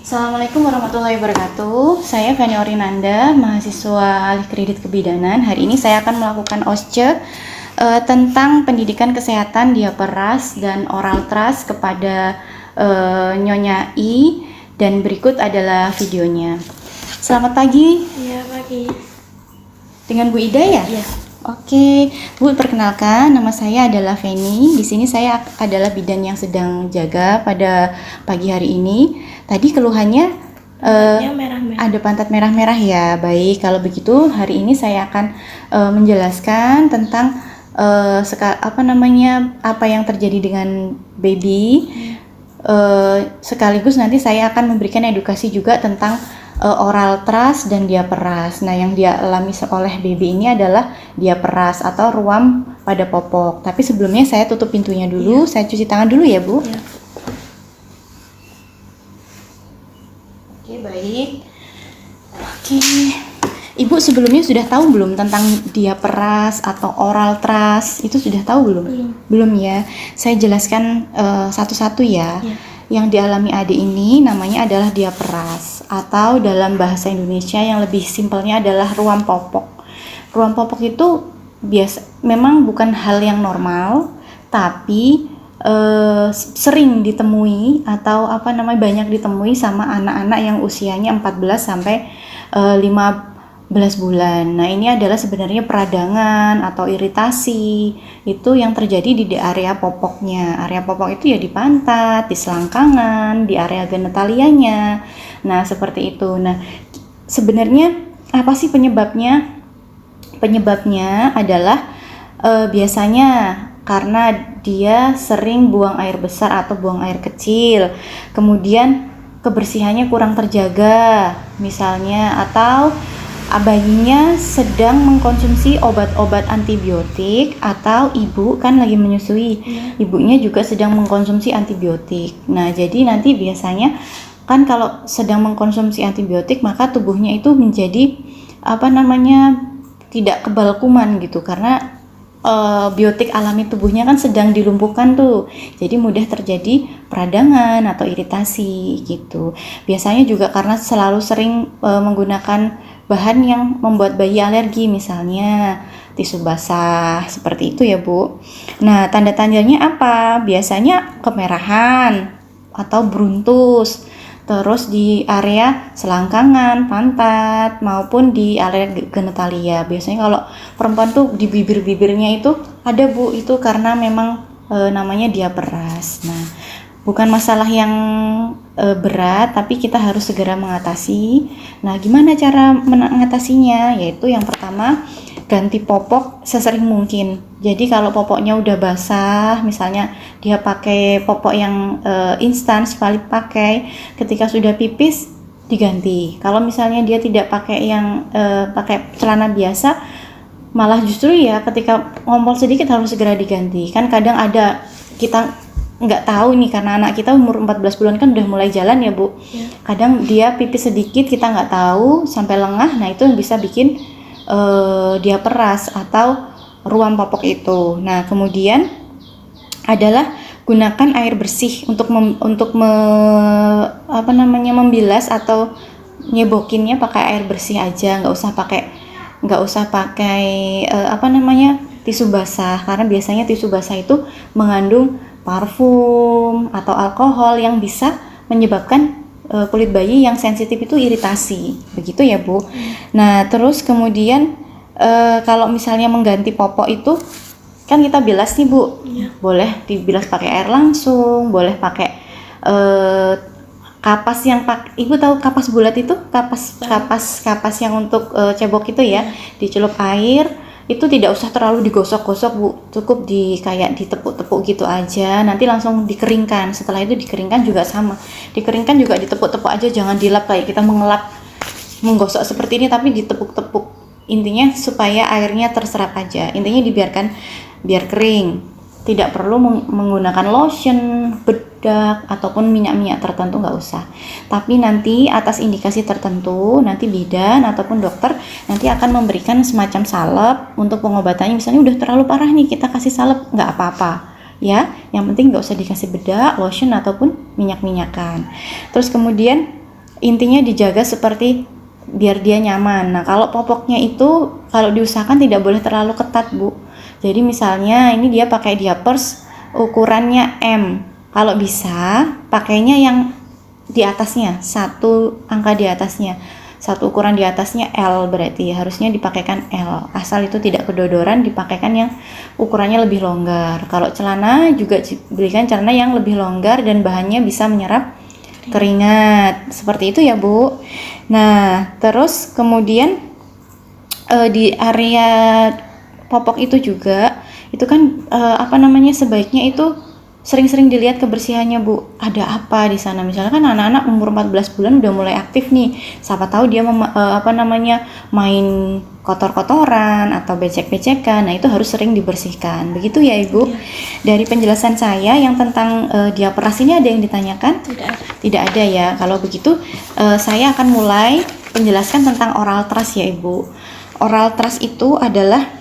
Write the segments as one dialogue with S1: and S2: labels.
S1: Assalamualaikum warahmatullahi wabarakatuh. Saya Feni Orinanda, mahasiswa alih kredit kebidanan. Hari ini saya akan melakukan OSCE tentang pendidikan kesehatan diaperas dan oral trust kepada Nyonya I, dan berikut adalah videonya. Selamat pagi.
S2: Iya, pagi.
S1: Dengan Bu Ida ya?
S2: Iya.
S1: Oke, Bu, perkenalkan, nama saya adalah Feni. Di sini saya adalah bidan yang sedang jaga pada pagi hari ini. Tadi keluhannya
S2: Merah-merah.
S1: ada pantat merah-merah ya. Baik, kalau begitu hari ini saya akan menjelaskan tentang apa yang terjadi dengan baby. Sekaligus nanti saya akan memberikan edukasi juga tentang oral trust dan diaperas. Nah, yang dialami oleh baby ini adalah diaperas atau ruam pada popok. Tapi sebelumnya saya tutup pintunya dulu. Saya cuci tangan dulu ya, Bu.
S2: Iya.
S1: Oke, baik. Oke. Ibu sebelumnya sudah tahu belum tentang diaperas atau oral trust? Itu sudah tahu belum? Belum ya. Saya jelaskan satu-satu ya.
S2: Iya.
S1: Yang dialami adik ini namanya adalah diaperas, atau dalam bahasa Indonesia yang lebih simpelnya adalah ruam popok. Ruam popok itu memang bukan hal yang normal, tapi sering ditemui atau banyak ditemui sama anak-anak yang usianya 14 sampai 15 bulan. Nah, ini adalah sebenarnya peradangan atau iritasi itu yang terjadi di area popoknya. Area popok itu ya di pantat, di selangkangan, di area genitalianya. Nah, seperti itu. Nah, sebenarnya apa sih penyebabnya? Penyebabnya adalah biasanya karena dia sering buang air besar atau buang air kecil. Kemudian kebersihannya kurang terjaga misalnya, atau bayinya sedang mengkonsumsi obat-obat antibiotik, atau ibu kan lagi menyusui, ibunya juga sedang mengkonsumsi antibiotik. Nah, jadi nanti biasanya kan kalau sedang mengkonsumsi antibiotik maka tubuhnya itu menjadi tidak kebal kuman gitu, karena biotik alami tubuhnya kan sedang dilumpuhkan tuh, jadi mudah terjadi peradangan atau iritasi gitu. Biasanya juga karena selalu sering menggunakan bahan yang membuat bayi alergi, misalnya tisu basah, seperti itu ya, Bu. Nah, tanda-tandanya apa? Biasanya kemerahan atau bruntus, terus di area selangkangan, pantat, maupun di area genitalia. Biasanya kalau perempuan tuh di bibir-bibirnya itu ada, Bu, itu karena memang namanya diaperas. Nah, bukan masalah yang berat, tapi kita harus segera mengatasi. Nah, gimana cara mengatasinya? Yaitu yang pertama, ganti popok sesering mungkin. Jadi kalau popoknya udah basah, misalnya dia pakai popok yang instan, sekali pakai, ketika sudah pipis diganti. Kalau misalnya dia tidak pakai yang pakai celana biasa, malah justru ya ketika ngompol sedikit harus segera diganti. Kan kadang ada, kita nggak tahu nih, karena anak kita umur 14 bulan kan udah mulai jalan ya, Bu. Kadang dia pipis sedikit kita nggak tahu sampai lengah. Nah, itu yang bisa bikin diaperas atau ruam popok itu. Nah, kemudian adalah gunakan air bersih untuk membilas atau nyebokinnya pakai air bersih aja, nggak usah pakai tisu basah, karena biasanya tisu basah itu mengandung parfum atau alkohol yang bisa menyebabkan kulit bayi yang sensitif itu iritasi, begitu ya, Bu. Nah, terus kemudian kalau misalnya mengganti popok itu kan kita bilas nih, Bu. Boleh dibilas pakai air langsung, boleh pakai kapas yang Ibu tahu kapas bulat itu, kapas yang untuk cebok itu ya, dicelup air. Itu tidak usah terlalu digosok-gosok, Bu, cukup kayak ditepuk-tepuk gitu aja, nanti langsung dikeringkan. Setelah itu dikeringkan juga sama, dikeringkan juga ditepuk-tepuk aja, jangan dilap kayak kita menggosok seperti ini, tapi ditepuk-tepuk. Intinya supaya airnya terserap aja, intinya dibiarkan biar kering. Tidak perlu menggunakan lotion, bedak, ataupun minyak-minyak tertentu, nggak usah. Tapi nanti atas indikasi tertentu, nanti bidan ataupun dokter nanti akan memberikan semacam salep untuk pengobatannya. Misalnya udah terlalu parah nih, kita kasih salep, nggak apa-apa. Ya, yang penting nggak usah dikasih bedak, lotion, ataupun minyak-minyakan. Terus kemudian intinya dijaga seperti biar dia nyaman. Nah, kalau popoknya itu kalau diusahakan tidak boleh terlalu ketat, Bu. Jadi misalnya ini dia pakai diapers ukurannya M. Kalau bisa pakainya yang di atasnya, satu angka di atasnya. Satu ukuran di atasnya L, berarti harusnya dipakaikan L. Asal itu tidak kedodoran, dipakaikan yang ukurannya lebih longgar. Kalau celana juga belikan celana yang lebih longgar dan bahannya bisa menyerap keringat. Seperti itu ya, Bu. Nah, terus kemudian di area popok itu juga itu kan sebaiknya itu sering-sering dilihat kebersihannya, Bu. Ada apa di sana? Misalnya kan anak-anak umur 14 bulan udah mulai aktif nih. Siapa tahu dia main kotor-kotoran atau becek-becekan. Nah, itu harus sering dibersihkan. Begitu ya, Ibu.
S2: Iya.
S1: Dari penjelasan saya yang tentang diapers ini ada yang ditanyakan?
S2: Tidak ada.
S1: Tidak ada ya. Kalau begitu saya akan mulai menjelaskan tentang oral trust ya, Ibu. Oral trust itu adalah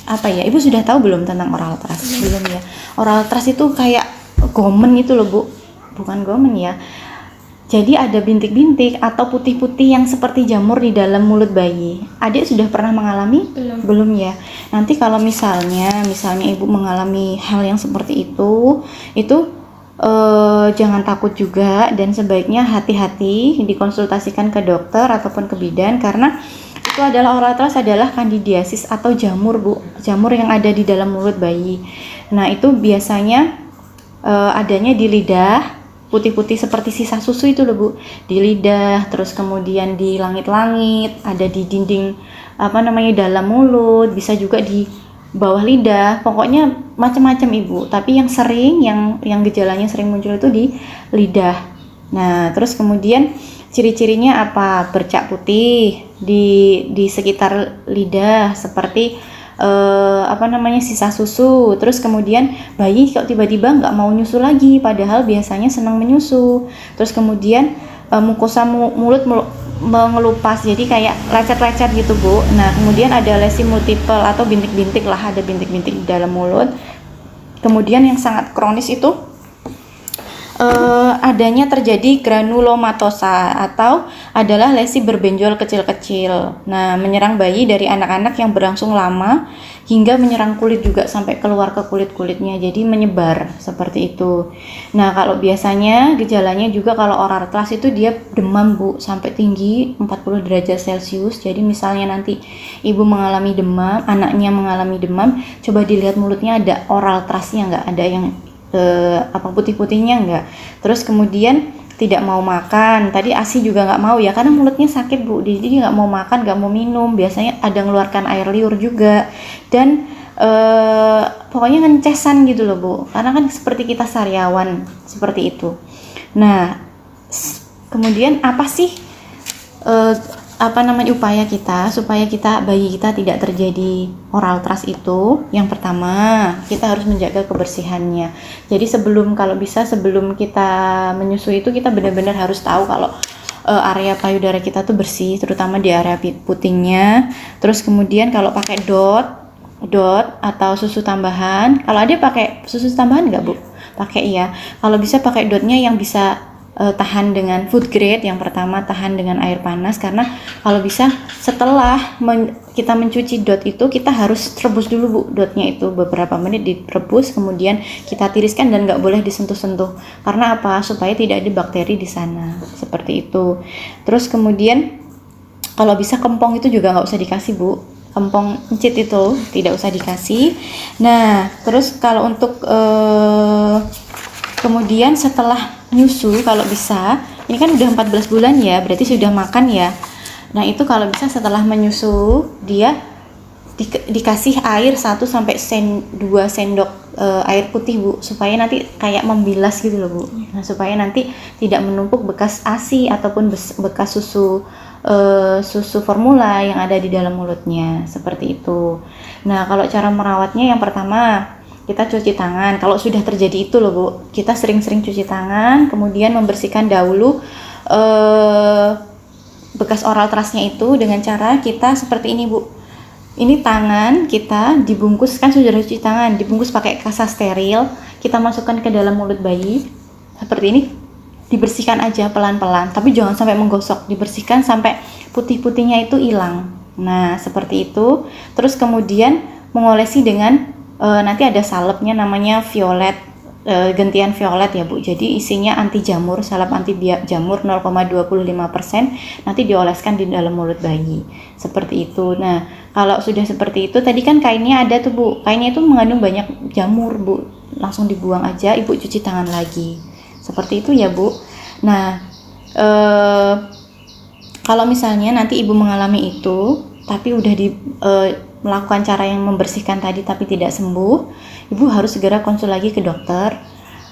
S1: Ibu sudah tahu belum tentang oral trust? Belum ya. Oral trust itu kayak gomen itu loh, Bu. Bukan gomen ya. Jadi ada bintik-bintik atau putih-putih yang seperti jamur di dalam mulut bayi. Adik sudah pernah mengalami? Belum ya. Nanti kalau misalnya Ibu mengalami hal yang seperti itu jangan takut juga dan sebaiknya hati-hati dikonsultasikan ke dokter ataupun ke bidan karena itu adalah oral trust adalah kandidiasis atau jamur, Bu. Jamur yang ada di dalam mulut bayi. Nah, itu biasanya adanya di lidah, putih-putih seperti sisa susu itu loh, Bu. Di lidah, terus kemudian di langit-langit, ada di dinding dalam mulut, bisa juga di bawah lidah. Pokoknya macam-macam, Ibu. Tapi yang sering yang gejalanya sering muncul itu di lidah. Nah, terus kemudian ciri-cirinya apa? Bercak putih di sekitar lidah seperti sisa susu. Terus kemudian bayi kok tiba-tiba nggak mau nyusu lagi padahal biasanya senang menyusu. Terus kemudian mukosa mulut mengelupas, jadi kayak lecet-lecet gitu, Bu. Nah, kemudian ada lesi multiple atau bintik-bintik lah, ada bintik-bintik di dalam mulut. Kemudian yang sangat kronis itu adanya terjadi granulomatosa atau adalah lesi berbenjol kecil-kecil. Nah, menyerang bayi dari anak-anak yang berlangsung lama hingga menyerang kulit juga sampai keluar ke kulit-kulitnya. Jadi menyebar seperti itu. Nah, kalau biasanya gejalanya juga kalau oral trust itu dia demam, Bu, sampai tinggi 40 derajat Celcius. Jadi misalnya nanti ibu mengalami demam, anaknya mengalami demam, coba dilihat mulutnya ada oral trustnya nggak, ada yang putih-putihnya enggak. Terus kemudian tidak mau makan, tadi ASI juga nggak mau ya karena mulutnya sakit, Bu. Jadi nggak mau makan, nggak mau minum, biasanya ada ngeluarkan air liur juga dan pokoknya ngencesan gitu loh, Bu, karena kan seperti kita sariawan seperti itu. Nah, kemudian apa sih upaya kita supaya bayi kita tidak terjadi oral trust itu? Yang pertama, kita harus menjaga kebersihannya. Jadi sebelum kita menyusui itu kita benar-benar harus tahu kalau area payudara kita tuh bersih, terutama di area putingnya. Terus kemudian kalau pakai dot atau susu tambahan, kalau ada pakai susu tambahan nggak, Bu? Pakai ya. Kalau bisa pakai dotnya yang bisa tahan dengan food grade. Yang pertama tahan dengan air panas, karena kalau bisa setelah kita mencuci dot itu kita harus rebus dulu, Bu, dotnya itu beberapa menit direbus, kemudian kita tiriskan dan nggak boleh disentuh-sentuh. Karena apa? Supaya tidak ada bakteri di sana, seperti itu. Terus kemudian kalau bisa kempong itu juga nggak usah dikasih, Bu. Kempong encit itu tidak usah dikasih. Nah, terus kalau untuk kemudian setelah nyusu, kalau bisa, ini kan udah 14 bulan ya, berarti sudah makan ya. Nah, itu kalau bisa setelah menyusu dia dikasih air 1-2 sendok air putih, Bu, supaya nanti kayak membilas gitu loh, Bu. Nah, supaya nanti tidak menumpuk bekas ASI ataupun bekas susu formula yang ada di dalam mulutnya, seperti itu. Nah, kalau cara merawatnya yang pertama kita cuci tangan. Kalau sudah terjadi itu loh, Bu, kita sering-sering cuci tangan, kemudian membersihkan dahulu bekas oral trustnya itu dengan cara kita seperti ini, Bu. Ini tangan kita dibungkus, kan sudah cuci tangan, dibungkus pakai kasa steril, kita masukkan ke dalam mulut bayi seperti ini. dibersihkan aja pelan-pelan, tapi jangan sampai menggosok, dibersihkan sampai putih-putihnya itu hilang. Nah, seperti itu. Terus kemudian mengolesi dengan nanti ada salepnya namanya violet, gentian violet ya Bu. Jadi isinya anti jamur, salep anti jamur 0,25%, nanti dioleskan di dalam mulut bayi. Seperti itu. Nah, kalau sudah seperti itu, tadi kan kainnya ada tuh Bu. Kainnya itu mengandung banyak jamur Bu. Langsung dibuang aja, Ibu cuci tangan lagi. Seperti itu ya Bu. Nah, kalau misalnya nanti Ibu mengalami itu, tapi udah melakukan cara yang membersihkan tadi tapi tidak sembuh, Ibu harus segera konsul lagi ke dokter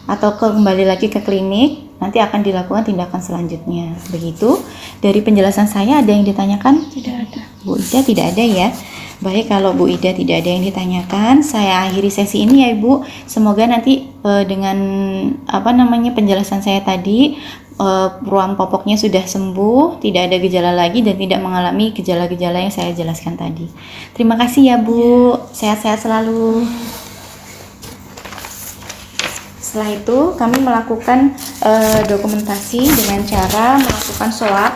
S1: atau kembali lagi ke klinik, nanti akan dilakukan tindakan selanjutnya. Begitu. Dari penjelasan saya ada yang ditanyakan?
S2: Tidak ada.
S1: Bu Ida tidak ada ya. Baik, kalau Bu Ida tidak ada yang ditanyakan, saya akhiri sesi ini ya Ibu. Semoga nanti dengan penjelasan saya tadi, ruam popoknya sudah sembuh, tidak ada gejala lagi dan tidak mengalami gejala-gejala yang saya jelaskan tadi. Terima kasih ya Bu. Sehat-sehat selalu. Setelah itu kami melakukan dokumentasi dengan cara melakukan swab